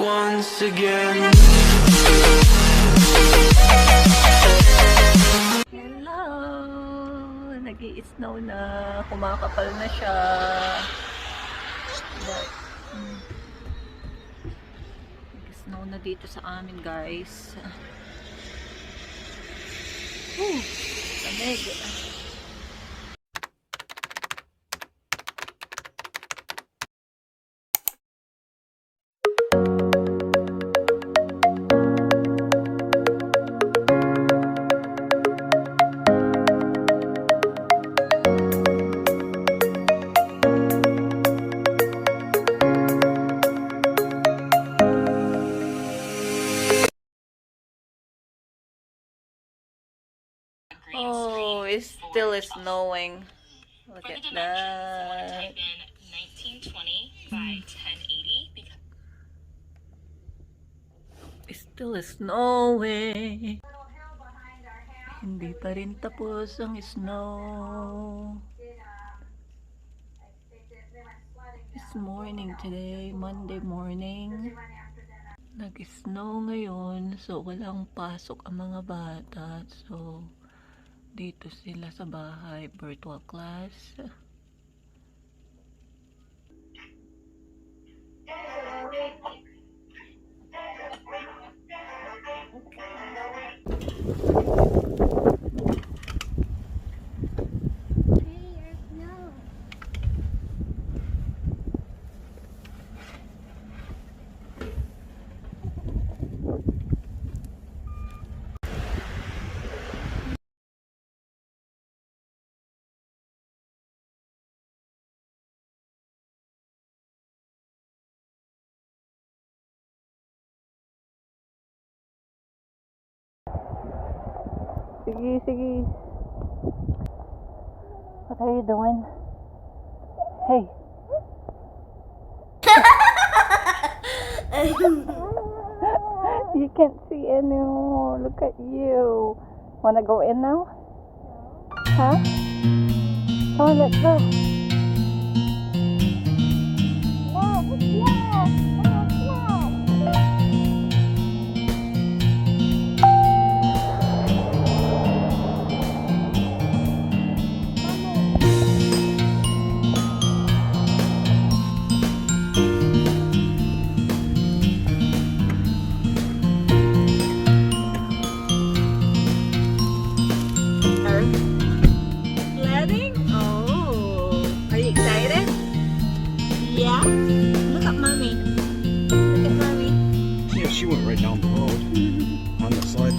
once again. Hello! Nag-i-snow na. Kumakapal na siya. Nag-snow na dito sa amin, guys. Lamig. Oh, it's still snowing. Look at that. 1920 by 1080 because It's still snowing. Hindi pa rin tapos ang snow. It's morning today, Monday morning. Nag-snow ngayon, so walang pasok ang mga bata. So, dito sila sa bahay, virtual class. Sige, sige. What are you doing? Hey. You can't see anymore. Look at you. Wanna go in now? Huh? Oh, let's go. Sledding? Oh, are you excited? Yeah? Look at mommy. Look at mommy. Yeah, she went right down the road on the sled.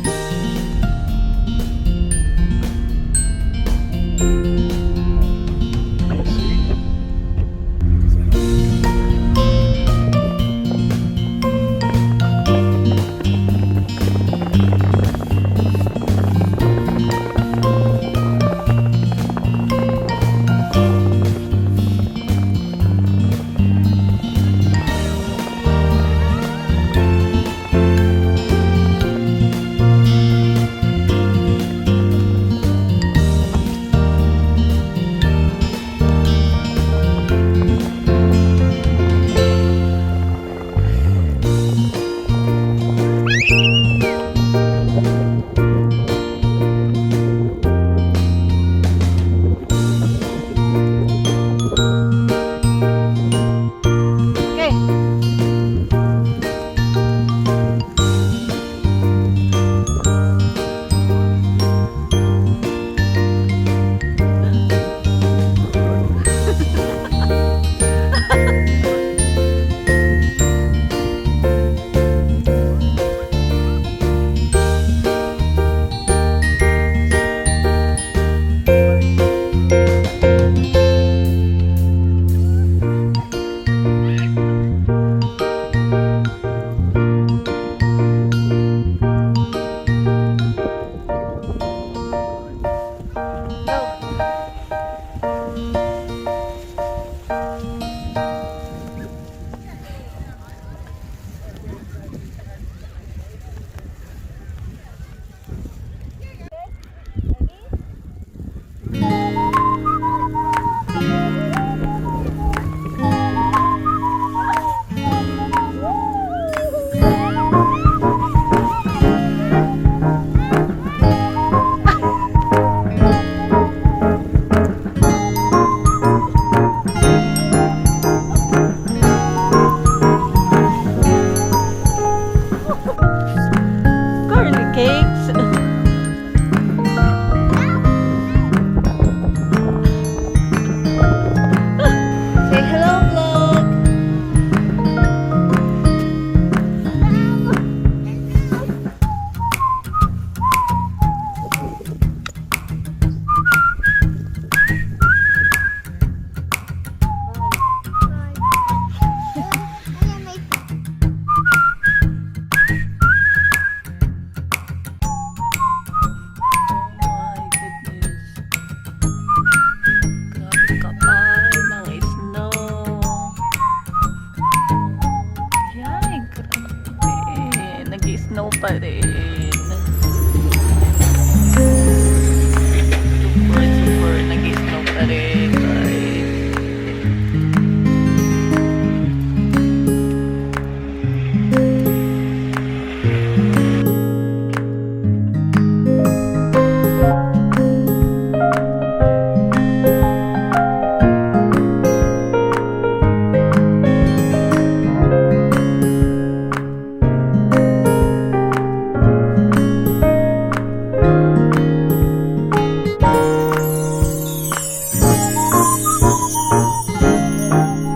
Nobody.